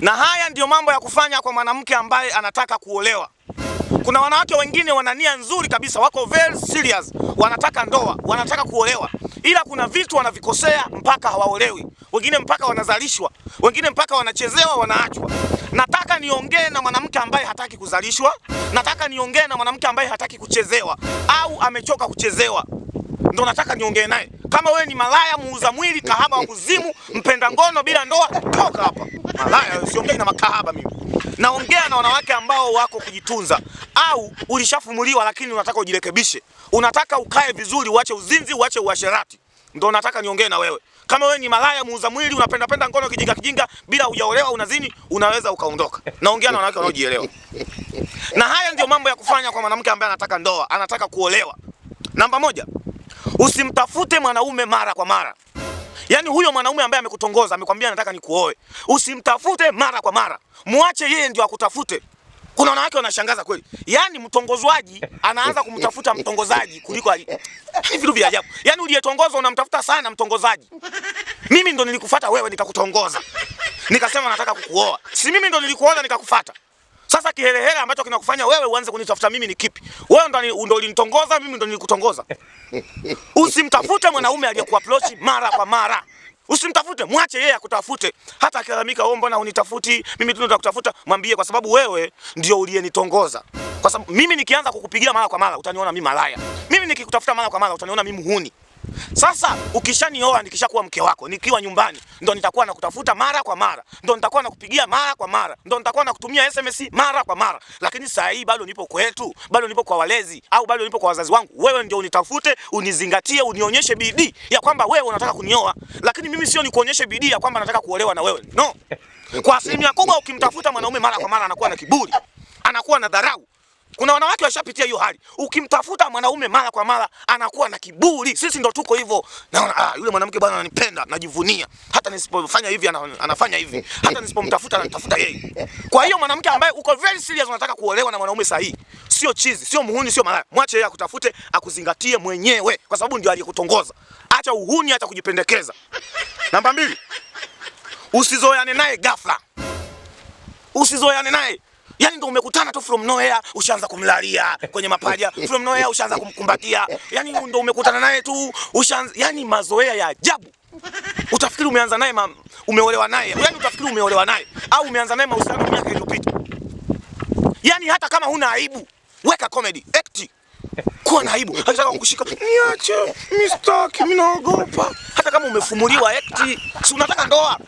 Na haya ndiyo mambo ya kufanya kwa mwanamke ambaye anataka kuolewa. Kuna wanawake wengine wana nia nzuri kabisa, wako very serious, wanataka ndoa, wanataka kuolewa, ila kuna vitu wanavikosea mpaka hawaolewi. Wengine mpaka wanazalishwa, wengine mpaka wanachezewa, wanaachwa. Nataka niongee na mwanamke ambaye hataki kuzalishwa, nataka niongee na mwanamke ambaye hataki kuchezewa au amechoka kuchezewa. Ndio nataka niongee naye. Kama wewe ni malaya, muuza mwili, kahaba wa kuzimu, mpenda ngono bila ndoa, toka hapa. Malaya, siongei na makahaba mimi. Naongea na wanawake ambao wako kujitunza au ulishafumuliwa lakini unataka ujirekebishe. Unataka ukae vizuri, uache uzinzi, uache uasherati. Ndio nataka niongee na wewe. Kama wewe ni malaya, muuza mwili, unapenda ngono kijinga bila hujaolewa, unazini, unaweza ukaondoka. Naongea na wanawake wanaojielewa. Na haya ndio mambo ya kufanya kwa mwanamke ambaye anataka ndoa, anataka kuolewa. Namba 1, usimtafute mwanaume mara kwa mara. Yaani huyo mwanaume ambaye amekutongoza, amekwambia nataka nikuoe, usimtafute mara kwa mara. Muache yeye ndio akutafute. Kuna wanawake wanashangaza kweli. Yaani mtongozwaji anaanza kumtafuta mtongozaji kuliko vitu vya ajabu. Yaani uliyetongozwa unamtafuta sana mtongozaji. Mimi ndo nilikufuata wewe nikakutongoza. Nikasema nataka kukuoa. Si mimi ndo nilikuoza nikakufuata. Sasa kihelehele ambacho kinakufanya wewe uanze kunitafuta mimi ni kipi? Wewe ndo ulinitongoza, mimi ndo nilikutongoza. Usimtafute mwanaume aliyekuapproach mara kwa mara. Usimtafute, mwache yeye akutafute. Hata akilalamika, "Oh, mbona hunitafuti? Mimi tu nitakutafuta." Mwambie kwa sababu wewe ndio uliyenitongoza. Kwa sababu mimi nikianza kukupigia mara kwa mara utaniona mimi malaya. Mimi nikikutafuta mara kwa mara utaniona mimi muhuni. Sasa ukishanioa nikishakuwa mke wako, nikiwa nyumbani, ndo nitakuwa nakutafuta mara kwa mara, ndo nitakuwa nakupigia mara kwa mara, ndo nitakuwa nakutumia SMS mara kwa mara. Lakini saa hii bado nipo kwetu, bado nipo kwa walezi au bado nipo kwa wazazi wangu. Wewe ndio unitafute, unizingatie, unionyeshe bidii ya kwamba wewe unataka kunioa. Lakini mimi sio nikuonyeshe bidii ya kwamba nataka kuolewa na wewe. No. Kwa asilimia kubwa ukimtafuta mwanaume mara kwa mara anakuwa na kiburi, anakuwa na dharau. Kuna wanawake washapitia hiyo hali. Ukimtafuta mwanaume mara kwa mara anakuwa na kiburi. Sisi ndo tuko hivyo. Naona yule mwanamke bwana ananipenda, najivunia. Hata nisipofanya hivi anafanya hivi. Hata nisipomtafuta anatafuta yeye. Kwa hiyo mwanamke ambaye uko very serious unataka kuolewa na mwanaume sahihi, sio chizi, sio muhuni, sio malaya. Mwache yeye akutafute, akuzingatie mwenyewe kwa sababu ndio aliyekutongoza. Acha uhuni, acha kujipendekeza. Namba 2. Usizoeane naye ghafla. Usizoeane naye. Yaani ndio umekutana tu from nowhere ushaanza kumlalia kwenye mapaja, from nowhere ushaanza kumkumbatia. Yaani ndio umekutana naye tu ushaanza, yani mazoea ya ajabu. Utafikiri umeanza naye umeolewa naye. Yaani utafikiri umeolewa naye au umeanza naye mahusiano miaka iliyopita. Yaani hata kama huna aibu, weka comedy, act. Kuwa na aibu. Hata kama kukushika, niache, mistaki, mimi naogopa. Hata kama umefumuliwa act, si unataka ndoa.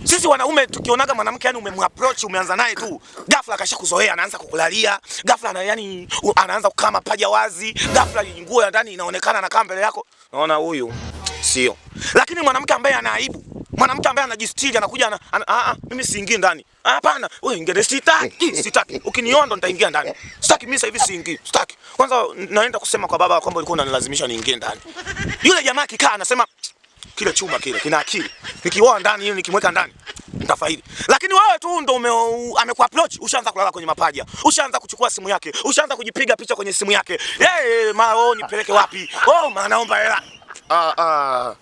Sisi wanaume tukionaga mwanamke yani umemapproach umeanza naye tu, ghafla akashakuzoea anaanza kukulalia, ghafla yani anaanza kukaa mapaja wazi, ghafla nguo ya ndani inaonekana na mbele yako. Naona huyu sio. Lakini mwanamke ambaye ana aibu, mwanamke ambaye anajistiri anakuja mimi siingii ndani. Hapana, wewe ingine sitaki. Ukiniona ndo nitaingia ndani. Sitaki mimi sasa hivi siingii. Sitaki. Kwanza naenda kusema kwa baba kwamba ulikuwa unanilazimisha niingie ndani. Yule jamaa kikaa anasema kile chuma kile kina akili. Nikioa ndani hiyo nikimweka ndani nitafaidi. Lakini wewe tu ndo amekuapproach, ushaanza kulala kwenye mapaja. Ushaanza kuchukua simu yake. Ushaanza kujipiga picha kwenye simu yake. Nipeleke wapi? Naomba hela.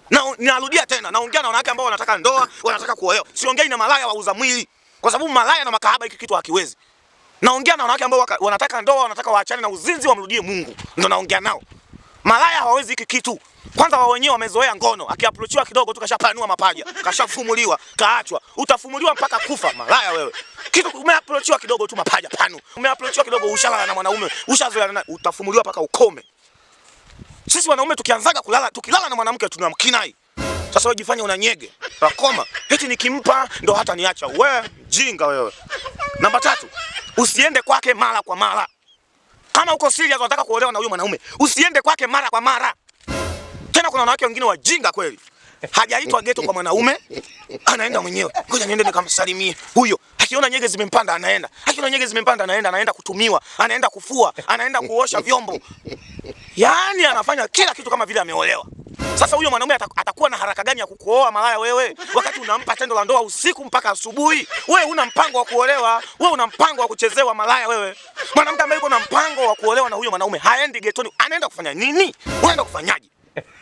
Na narudia tena, naongea na wanawake ambao wanataka ndoa, wanataka kuolewa. Siongei na malaya wauza mwili. Kwa sababu malaya na makahaba hiki kitu hakiwezi. Naongea na wanawake ambao wanataka ndoa, wanataka waachane na uzinzi, wamrudie Mungu. Ndio naongea nao. Malaya hawawezi hiki kitu. Kwanza wao wenyewe wamezoea ngono. Akiapproachiwa kidogo tu kashapanua mapaja, kashafumuliwa, kaachwa. Utafumuliwa mpaka kufa malaya wewe. Kitu umeapproachiwa kidogo tu mapaja panu. Umeapproachiwa kidogo ushalala na mwanaume, ushazoea naye, utafumuliwa mpaka ukome. Sisi wanaume tukianzaga tukilala na mwanamke tunamkinai. Sasa wewe jifanye unanyege. Rakoma. Eti nikimpa ndo hata niacha. Wewe jinga wewe. Namba 3. Usiende kwake mara kwa mara. Kama uko serious unataka kuolewa na huyo mwanaume, usiende kwake mara kwa mara. Tena kuna wanawake wengine wajinga kweli. Hajaitwa geto kwa mwanaume, anaenda mwenyewe. Ngoja niende nikamsalimie. Huyo akiona nyege zimempanda anaenda. Akiona nyege zimempanda anaenda kutumiwa, anaenda kufua, anaenda kuosha vyombo. Yaani anafanya kila kitu kama vile ameolewa. Sasa huyo mwanaume atakuwa na haraka gani ya kukuoa malaya wewe? Wakati unampa tendo la ndoa usiku mpaka asubuhi. Wewe una mpango wa kuolewa, wewe una mpango wa kuchezewa malaya wewe. Mwanamke ambaye yuko na mpango wa kuolewa na huyo mwanaume haendi getoni, anaenda kufanya nini? Unaenda kufanyaje?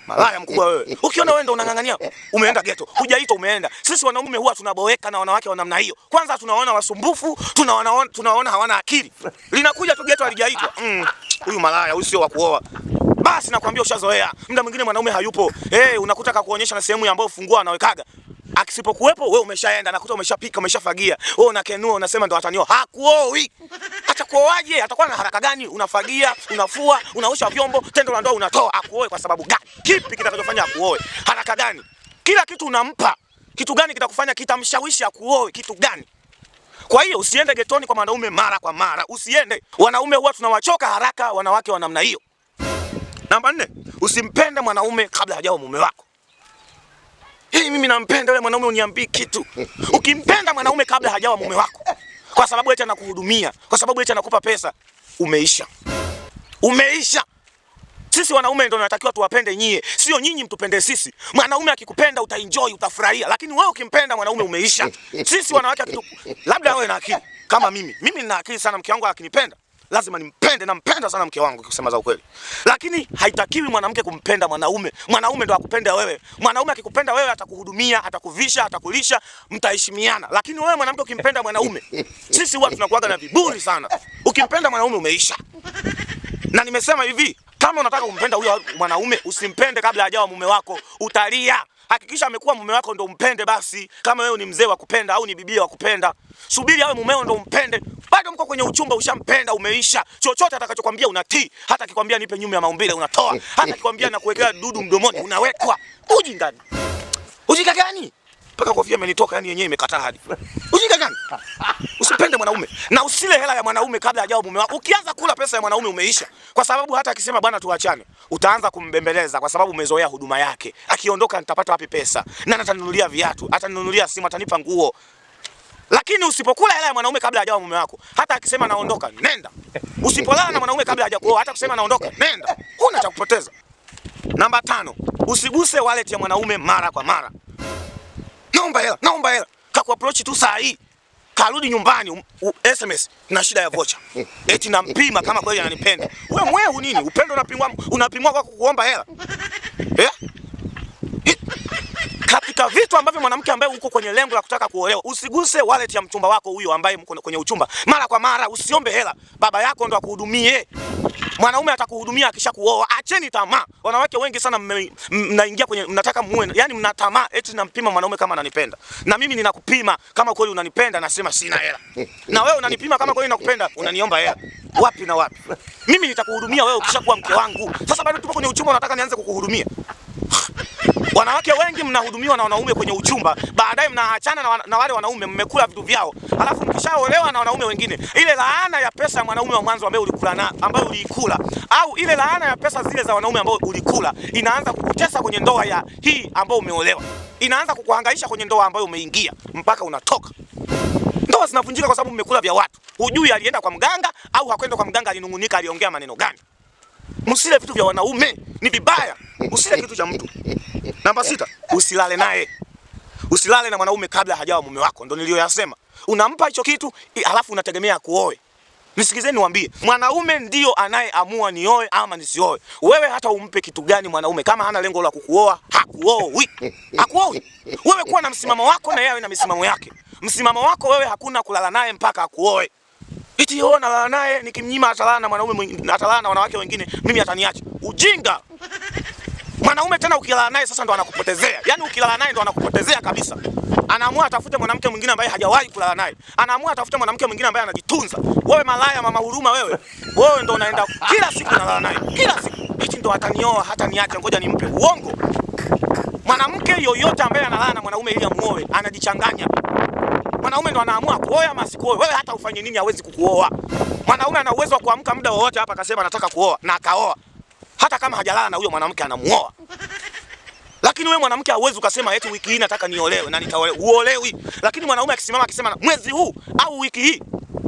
Malaya mkubwa wewe. Ukiona wewe ndo unang'ang'ania, umeenda ghetto. Hujaitwa umeenda. Sisi wanaume huwa tunaboeka na wanawake wa namna hiyo. Kwanza tunaona wasumbufu, tunaona hawana akili. Linakuja tu ghetto halijaitwa. Huyu malaya, huyu sio wa kuoa. Basi nakwambia ushazoea. Muda mwingine mwanaume hayupo. Unakuta kakuonyesha na sehemu ambayo fungua anawekaga. Akisipokuwepo wewe umeshaenda, nakuta umeshapika, umeshafagia. Wewe unakenua unasema ndo atanioa. Hakuoi. Atakuoaje? Atakuwa na haraka gani? Unafagia, unafua, unaosha vyombo, tendo la ndoa unatoa. Akuoe kwa sababu gani? Kipi kitakachofanya akuoe? Haraka gani? Kila kitu unampa. Kitu gani kitakufanya kitamshawishi akuoe? Kitu gani? Kwa hiyo usiende getoni kwa wanaume mara kwa mara. Usiende. Wanaume huwa tunawachoka haraka wanawake wa namna hiyo. Namba 4, usimpende mwanaume kabla hajawa mume wako. Mimi nampenda yule mwanaume, uniambii kitu. Ukimpenda mwanaume kabla hajawa mume wako, kwa sababu eti anakuhudumia, kwa sababu eti anakupa pesa, umeisha. Umeisha. Sisi wanaume ndio tunatakiwa tuwapende nyie, sio nyinyi mtupende sisi. Mwanaume akikupenda utaenjoy, utafurahia, lakini wewe ukimpenda mwanaume umeisha. Sisi wanawake labda wewe na akili kama mimi. Mimi nina akili sana, mke wangu akinipenda lazima nimpende, nampenda sana mke wangu kusema za ukweli. Lakini haitakiwi mwanamke kumpenda mwanaume. Mwanaume ndo akupenda wewe. Mwanaume akikupenda wewe atakuhudumia, atakuvisha, atakulisha, mtaheshimiana. Lakini wewe mwanamke ukimpenda mwanaume, sisi huwa tunakuaga na viburi sana. Ukimpenda mwanaume umeisha. Na nimesema hivi, kama unataka kumpenda huyo mwanaume, usimpende kabla hajawa mume wako, utalia. Hakikisha amekuwa mume wako ndo umpende basi. Kama wewe ni mzee wa kupenda au ni bibia wa kupenda, subiri awe mumeo ndo umpende. Bado mko kwenye uchumba ushampenda umeisha. Chochote atakachokwambia unatii. Hata akikwambia nipe nyuma ya maumbile unatoa. Hata akikwambia nakuwekea dudu mdomoni unawekwa. Ujinga gani? Ujinga gani? Paka kofia imenitoka yani yenyewe imekataa hadi. Ujinga gani? Usipende mwanaume na usile hela ya mwanaume kabla hajawa mume wako. Ukianza kula pesa ya mwanaume umeisha. Kwa sababu hata akisema bwana tuachane, utaanza kumbembeleza kwa sababu umezoea huduma yake. Akiondoka nitapata wapi pesa? Nani atanunulia viatu? Ataninunulia simu, atanipa nguo. Lakini usipokula hela ya mwanaume kabla hajawa mume wako, hata akisema naondoka, nenda. Usipolala na mwanaume kabla hajakuoa, hata kusema naondoka, nenda. Huna cha kupoteza. Namba 5, usiguse wallet ya mwanaume mara kwa mara. Naomba hela. Kakuapproach tu saa hii. Karudi nyumbani SMS na shida ya vocha. Eti nampima kama kweli ananipenda. Wewe mwehu nini? Upendo unapimwa kwa kuomba hela. Katika vitu ambavyo mwanamke ambaye uko kwenye lengo la kutaka kuolewa, usiguse wallet ya mchumba wako huyo ambaye mko kwenye uchumba. Mara kwa mara usiombe hela. Baba yako ndo akuhudumie. Mwanaume atakuhudumia akishakuoa. Acheni tamaa. Wanawake wengi sana mnaingia kwenye mnataka muwe, yani mna tamaa eti nampima mwanaume kama ananipenda. Na mimi ninakupima kama kweli unanipenda, nasema sina hela. Na wewe unanipima kama kweli nakupenda, unaniomba hela. Wapi na wapi? Mimi nitakuhudumia wewe ukishakuwa mke wangu. Sasa bado tupo kwenye uchumba unataka nianze kukuhudumia. Wanawake wengi mnahudumiwa na wanaume kwenye uchumba, baadaye mnaachana na wale wanaume, mmekula vitu vyao. Alafu mkishaolewa na wanaume wengine, ile laana ya pesa ya mwanaume wa mwanzo ambaye uliikula, au ile laana ya pesa zile za wanaume ambao ulikula, inaanza kukutesa kwenye ndoa ya hii ambayo umeolewa. Inaanza kukuhangaisha kwenye ndoa ambayo umeingia mpaka unatoka. Ndoa zinavunjika kwa sababu mmekula vya watu. Hujui alienda kwa mganga au hakwenda kwa mganga, alinungunika, aliongea maneno gani. Msile vitu vya wanaume, ni vibaya. Usile kitu cha mtu. Namba 6, usilale naye. Usilale na mwanaume kabla hajawa mume wako, ndio niliyoyasema. Unampa hicho kitu halafu unategemea kuoe. Nisikizeni niwaambie, mwanaume ndio anayeamua nioe ama nisioe. Wewe hata umpe kitu gani mwanaume, kama hana lengo la kukuoa, hakuoi. Hakuoi. Wewe kuwa na msimamo wako na yeye na misimamo yake. Msimamo wako wewe hakuna kulala naye mpaka akuoe. Eti yeye analala naye, nikimnyima atalala na mwanaume mwingine, atalala na wanawake wengine, mimi ataniacha. Ujinga. Mwanaume tena ukilala naye sasa ndo anakupotezea. Yaani ukilala naye ndo anakupotezea kabisa. Anaamua atafute mwanamke mwingine ambaye hajawahi kulala naye. Anaamua atafute mwanamke mwingine ambaye anajitunza. Wewe malaya, mama huruma wewe. Wewe ndo unaenda kila siku unalala naye. Kila siku. Eti ndo atanioa, hata niache, ngoja nimpe. Uongo. Mwanamke yoyote ambaye analala na mwanaume ili amuoe anajichanganya. Mwanaume ndo anaamua kuoa ama asikuoe. Wewe hata ufanye nini hawezi kukuoa. Mwanaume ana uwezo wa kuamka muda wowote hapa akasema nataka kuoa na akaoa. Hata kama hajalala na huyo mwanamke anamuoa. Lakini wewe mwanamke hauwezi ukasema eti wiki hii nataka niolewe na nitaolewa. Uolewi. Lakini mwanaume akisimama akisema mwezi huu au wiki hii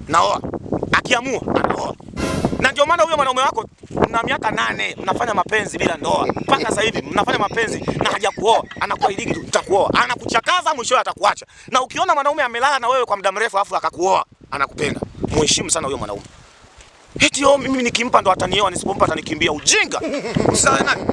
naoa, akiamua anaoa. Na ndio maana huyo mwanaume wako na miaka 8 mnafanya mapenzi bila ndoa. Mpaka sasa hivi mnafanya mapenzi na hajakuoa, anakuahidi tu nitakuoa. Anakuchakaza, mwisho atakuacha. Na ukiona mwanaume amelala na wewe kwa muda mrefu afu akakuoa, anakupenda. Mheshimu sana huyo mwanaume. Eti mimi nikimpa ndo atanioa, nisipompa atanikimbia. Ujinga. Usilale naye.